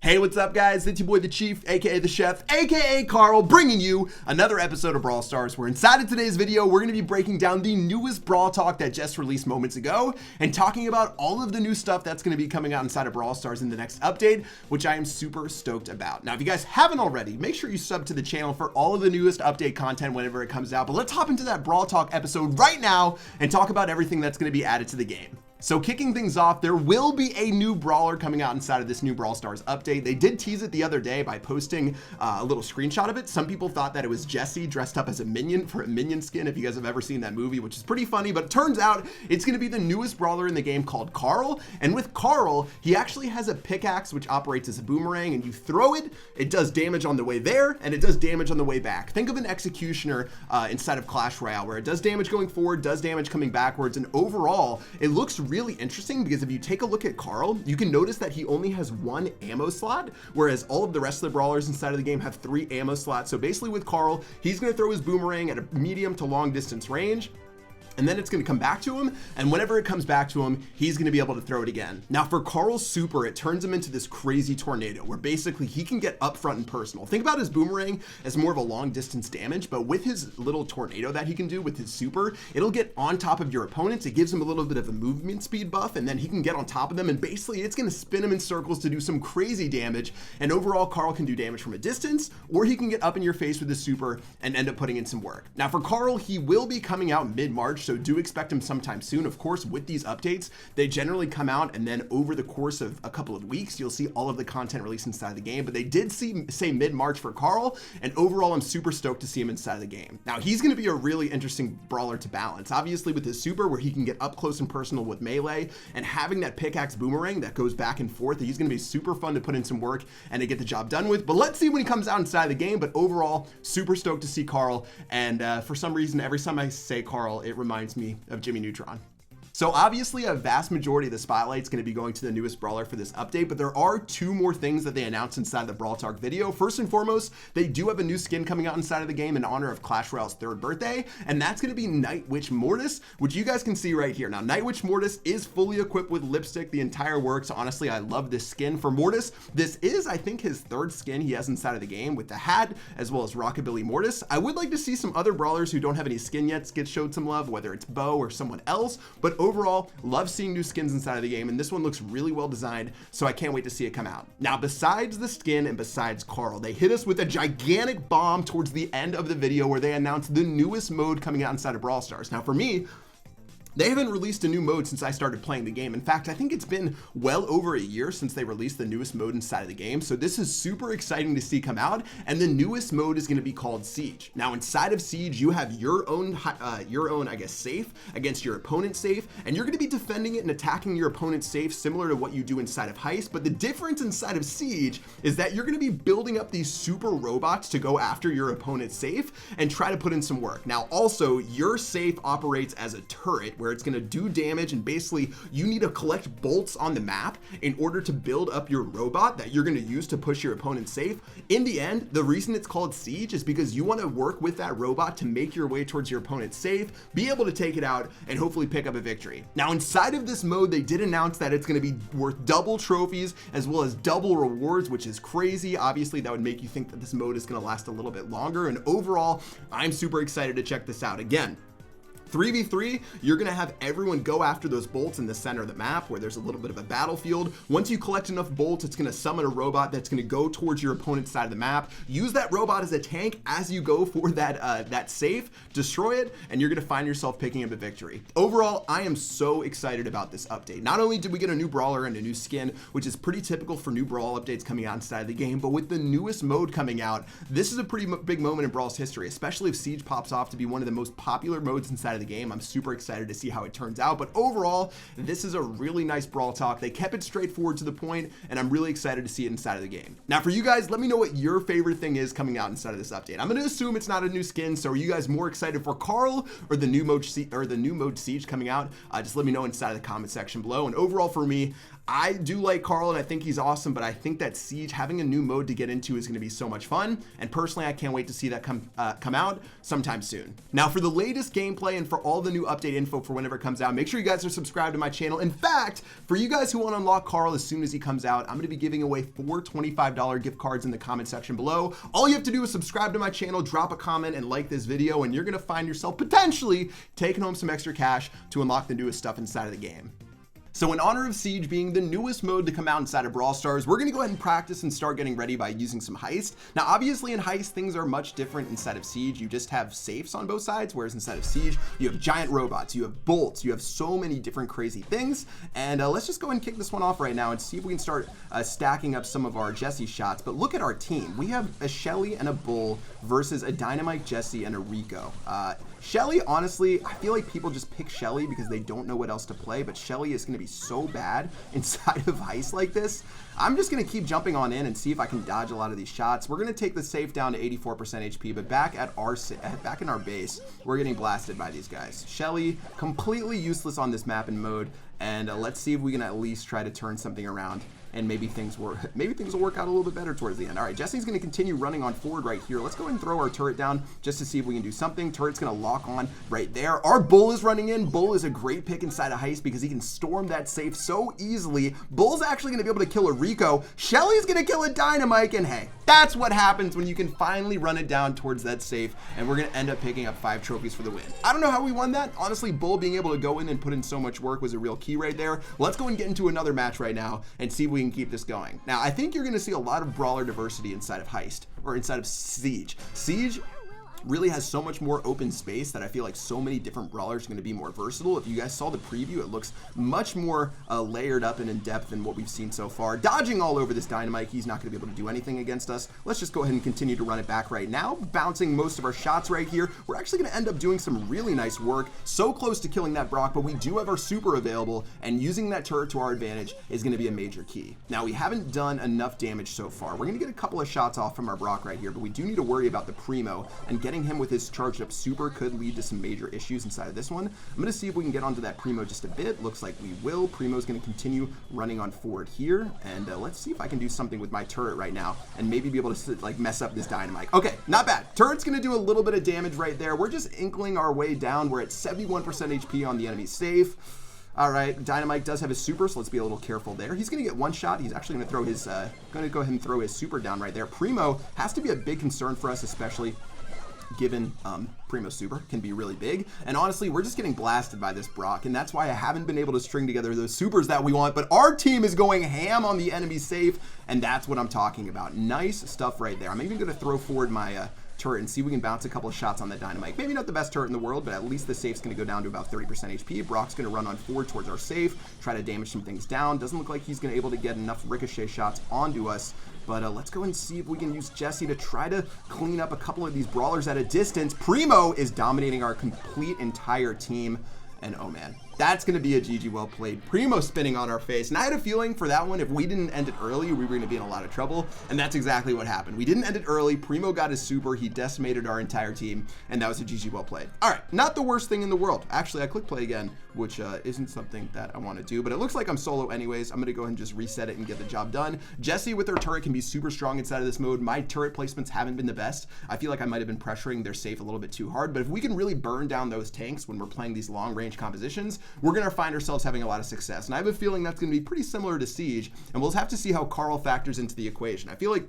Hey, what's up guys? It's your boy the Chief, aka the Chef, aka Carl, bringing you another episode of Brawl Stars, where inside of today's video we're going to be breaking down the newest Brawl Talk that just released moments ago and talking about all of the new stuff that's going to be coming out inside of Brawl Stars in the next update, which I am super stoked about. Now if you guys haven't already, make sure you sub to the channel for all of the newest update content whenever it comes out. But let's hop into that Brawl Talk episode right now and talk about everything that's going to be added to the game. So kicking things off, there will be a new brawler coming out inside of this new Brawl Stars update. They did tease it the other day by posting a little screenshot of it. Some people thought that it was Jesse dressed up as a minion for a minion skin, if you guys have ever seen that movie, which is pretty funny. But it turns out it's going to be the newest brawler in the game called Carl. And with Carl, he actually has a pickaxe which operates as a boomerang, and you throw it, it does damage on the way there and it does damage on the way back. Think of an executioner inside of Clash Royale, where it does damage going forward, does damage coming backwards, and overall it looks really interesting because if you take a look at Carl, you can notice that he only has one ammo slot, whereas all of the rest of the brawlers inside of the game have 3 ammo slots. So basically with Carl, he's going to throw his boomerang at a medium to long distance range, and then it's going to come back to him, and whenever it comes back to him, he's going to be able to throw it again. Now for Carl's super, it turns him into this crazy tornado where basically he can get up front and personal. Think about his boomerang as more of a long distance damage, but with his little tornado that he can do with his super, it'll get on top of your opponents. It gives him a little bit of a movement speed buff, and then he can get on top of them, and basically it's going to spin him in circles to do some crazy damage. And overall, Carl can do damage from a distance, or he can get up in your face with his super and end up putting in some work. Now for Carl, he will be coming out mid-March, so do expect him sometime soon. Of course, with these updates, they generally come out, and then over the course of a couple of weeks, you'll see all of the content released inside the game. But they did say mid-March for Carl, and overall, I'm super stoked to see him inside of the game. Now, he's going to be a really interesting brawler to balance. Obviously, with his super, where he can get up close and personal with melee, and having that pickaxe boomerang that goes back and forth, he's going to be super fun to put in some work and to get the job done with. But let's see when he comes out inside the game. But overall, super stoked to see Carl, and for some reason, every time I say Carl, it reminds me of Jimmy Neutron. So obviously a vast majority of the spotlight is going to be going to the newest brawler for this update, but there are 2 more things that they announced inside the Brawl Talk video. First and foremost, they do have a new skin coming out inside of the game in honor of Clash Royale's 3rd birthday, and that's going to be Night Witch Mortis, which you guys can see right here. Now, Night Witch Mortis is fully equipped with lipstick, the entire works. Honestly, I love this skin for Mortis. This is, I think, his 3rd skin he has inside of the game, with the hat as well as Rockabilly Mortis. I would like to see some other brawlers who don't have any skin yet get showed some love, whether it's Bo or someone else, but overall, love seeing new skins inside of the game, and this one looks really well designed, so I can't wait to see it come out. Now, besides the skin and besides Carl, they hit us with a gigantic bomb towards the end of the video where they announced the newest mode coming out inside of Brawl Stars. Now, for me, they haven't released a new mode since I started playing the game. In fact, I think it's been well over a year since they released the newest mode inside of the game. So this is super exciting to see come out. And the newest mode is going to be called Siege. Now, inside of Siege, you have your own, I guess, safe against your opponent's safe. And you're going to be defending it and attacking your opponent's safe, similar to what you do inside of Heist. But the difference inside of Siege is that you're going to be building up these super robots to go after your opponent's safe and try to put in some work. Now, also, your safe operates as a turret where it's going to do damage, and basically you need to collect bolts on the map in order to build up your robot that you're going to use to push your opponent's safe. In the end, the reason it's called Siege is because you want to work with that robot to make your way towards your opponent's safe, be able to take it out, and hopefully pick up a victory. Now, inside of this mode, they did announce that it's going to be worth double trophies as well as double rewards, which is crazy. Obviously, that would make you think that this mode is going to last a little bit longer, and overall, I'm super excited to check this out. Again, 3v3, you're gonna have everyone go after those bolts in the center of the map where there's a little bit of a battlefield. Once you collect enough bolts, it's gonna summon a robot that's gonna go towards your opponent's side of the map. Use that robot as a tank as you go for that safe, destroy it, and you're gonna find yourself picking up a victory. Overall, I am so excited about this update. Not only did we get a new brawler and a new skin, which is pretty typical for new Brawl updates coming out inside of the game, but with the newest mode coming out, this is a pretty big moment in Brawl's history, especially if Siege pops off to be one of the most popular modes inside of the game. I'm super excited to see how it turns out, but overall, this is a really nice Brawl Talk. They kept it straightforward to the point, and I'm really excited to see it inside of the game. Now, for you guys, let me know what your favorite thing is coming out inside of this update. I'm going to assume it's not a new skin, so are you guys more excited for Carl or the new mode Siege coming out? Just let me know inside of the comment section below. And overall, for me, I do like Carl and I think he's awesome, but I think that Siege, having a new mode to get into, is going to be so much fun. And personally, I can't wait to see that come out sometime soon. Now, for the latest gameplay and for all the new update info for whenever it comes out, make sure you guys are subscribed to my channel. In fact, for you guys who want to unlock Carl as soon as he comes out, I'm going to be giving away 4 $25 gift cards in the comment section below. All you have to do is subscribe to my channel, drop a comment, and like this video, and you're going to find yourself potentially taking home some extra cash to unlock the newest stuff inside of the game. So in honor of Siege being the newest mode to come out inside of Brawl Stars, we're going to go ahead and practice and start getting ready by using some Heist. Now, obviously in Heist, things are much different inside of Siege. You just have safes on both sides, whereas inside of Siege, you have giant robots, you have bolts, you have so many different crazy things. And let's just go ahead and kick this one off right now and see if we can start stacking up some of our Jesse shots. But look at our team. We have a Shelly and a Bull versus a Dynamite, Jesse, and a Rico. Shelly, honestly, I feel like people just pick Shelly because they don't know what else to play, but Shelly is going to be so bad inside of Heist like this. I'm just going to keep jumping on in and see if I can dodge a lot of these shots. We're going to take the safe down to 84% HP, but back in our base, we're getting blasted by these guys. Shelly, completely useless on this map and mode, and let's see if we can at least try to turn something around. And maybe things will work out a little bit better towards the end. All right, Jesse's going to continue running on forward right here. Let's go ahead and throw our turret down just to see if we can do something. Turret's going to lock on right there. Our Bull is running in. Bull is a great pick inside of Heist because he can storm that safe so easily. Bull's actually going to be able to kill a Rico. Shelly's going to kill a Dynamite, and hey, that's what happens when you can finally run it down towards that safe, and we're going to end up picking up 5 trophies for the win. I don't know how we won that. Honestly, Bull being able to go in and put in so much work was a real key right there. Let's go and get into another match right now and see if we can keep this going. Now, I think you're going to see a lot of brawler diversity inside of Heist, or inside of Siege. Siege really has so much more open space that I feel like so many different brawlers are going to be more versatile. If you guys saw the preview, it looks much more layered up and in depth than what we've seen so far. Dodging all over this Dynamite, he's not going to be able to do anything against us. Let's just go ahead and continue to run it back right now, bouncing most of our shots right here. We're actually going to end up doing some really nice work, so close to killing that Brock, but we do have our super available, and using that turret to our advantage is going to be a major key. Now, we haven't done enough damage so far. We're going to get a couple of shots off from our Brock right here, but we do need to worry about the Primo, and getting him with his charged up super could lead to some major issues inside of this one. I'm going to see if we can get onto that Primo just a bit. Looks like we will. Primo's going to continue running on forward here, and let's see if I can do something with my turret right now and maybe be able to like mess up this Dynamite. Okay, not bad. Turret's going to do a little bit of damage right there. We're just inkling our way down. We're at 71% HP on the enemy safe. All right, Dynamite does have his super, so let's be a little careful there. He's going to get one shot. He's actually going to throw his, going to go ahead and throw his super down right there. Primo has to be a big concern for us, especially given Primo super can be really big. And honestly, we're just getting blasted by this Brock, and that's why I haven't been able to string together those supers that we want. But our team is going ham on the enemy safe, and that's what I'm talking about. Nice stuff right there. I'm even going to throw forward my turret and see if we can bounce a couple of shots on that Dynamite. Maybe not the best turret in the world, but at least the safe's going to go down to about 30% HP. Brock's going to run on forward towards our safe, try to damage some things down. Doesn't look like he's going to be able to get enough ricochet shots onto us. But let's go and see if we can use Jesse to try to clean up a couple of these brawlers at a distance. Primo is dominating our complete entire team. And oh man, that's going to be a GG well played. Primo spinning on our face. And I had a feeling for that one, if we didn't end it early, we were going to be in a lot of trouble. And that's exactly what happened. We didn't end it early. Primo got his super. He decimated our entire team. And that was a GG well played. All right, not the worst thing in the world. Actually, I clicked play again, which isn't something that I want to do. But it looks like I'm solo anyways. I'm going to go ahead and just reset it and get the job done. Jesse with her turret can be super strong inside of this mode. My turret placements haven't been the best. I feel like I might have been pressuring their safe a little bit too hard. But if we can really burn down those tanks when we're playing these long range compositions, we're going to find ourselves having a lot of success. And I have a feeling that's going to be pretty similar to Siege, and we'll have to see how Carl factors into the equation. I feel like,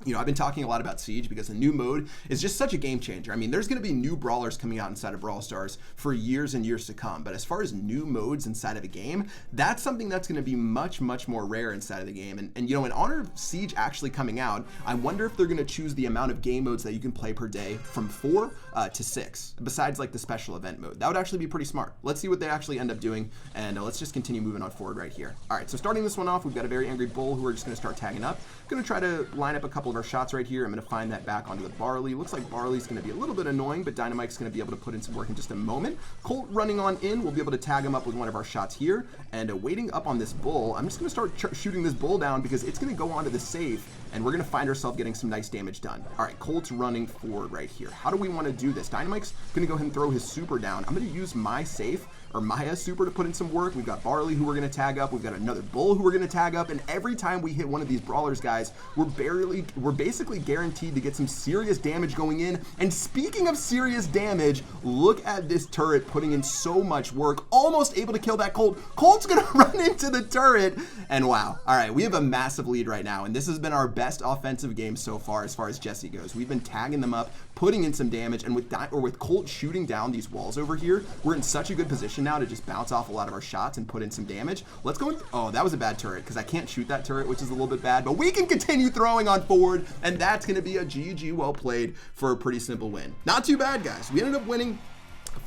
you know, I've been talking a lot about Siege because the new mode is just such a game changer. I mean, there's going to be new brawlers coming out inside of Brawl Stars for years and years to come. But as far as new modes inside of a game, that's something that's going to be much, much more rare inside of the game. And you know, in honor of Siege actually coming out, I wonder if they're going to choose the amount of game modes that you can play per day from 4 to 6, besides like the special event mode. That would actually be pretty smart. Let's see what they actually end up doing, and let's just continue moving on forward right here. All right, so starting this one off, we've got a very angry Bull who we're just going to start tagging up. Going to try to line up a couple of our shots right here. I'm going to find that back onto the Barley. Looks like Barley's going to be a little bit annoying, but Dynamite's going to be able to put in some work in just a moment. Colt running on in. We'll be able to tag him up with one of our shots here. And waiting up on this Bull, I'm just going to start shooting this Bull down because it's going to go onto the safe, and we're going to find ourselves getting some nice damage done. All right, Colt's running forward right here. How do we want to do this? Dynamite's going to go ahead and throw his super down. I'm going to use my safe or Maya super to put in some work. We've got Barley who we're going to tag up. We've got another Bull who we're going to tag up. And every time we hit one of these brawlers, guys, we're basically guaranteed to get some serious damage going in. And speaking of serious damage, look at this turret putting in so much work, almost able to kill that Colt. Colt's going to run into the turret. And wow. All right, we have a massive lead right now. And this has been our best offensive game so far as Jesse goes. We've been tagging them up, putting in some damage, and with Colt shooting down these walls over here, we're in such a good position now to just bounce off a lot of our shots and put in some damage. Let's go. Oh, that was a bad turret because I can't shoot that turret, which is a little bit bad, but we can continue throwing on forward, and that's going to be a GG well played for a pretty simple win. Not too bad, guys. We ended up winning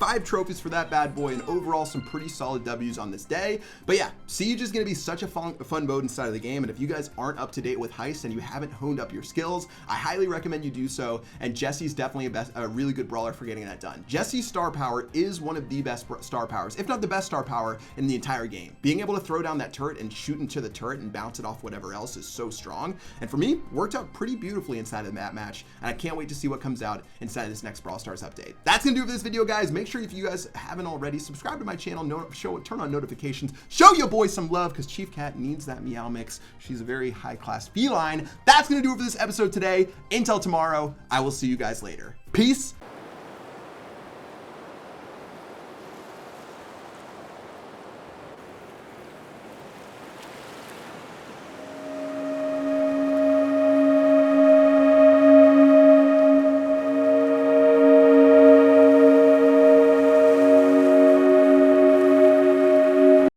5 trophies for that bad boy, and overall some pretty solid W's on this day. But yeah, Siege is going to be such a fun mode inside of the game, and if you guys aren't up to date with Heist and you haven't honed up your skills, I highly recommend you do so. And Jesse's definitely a really good brawler for getting that done. Jesse's star power is one of the best star powers, if not the best star power in the entire game. Being able to throw down that turret and shoot into the turret and bounce it off whatever else is so strong, and for me worked out pretty beautifully inside of that match, and I can't wait to see what comes out inside of this next Brawl Stars update. That's gonna do it for this video, guys. Make sure if you guys haven't already, subscribe to my channel, turn on notifications, show your boy some love, because Chief Cat needs that meow mix. She's a very high-class feline. That's gonna do it for this episode today. Until tomorrow, I will see you guys later. Peace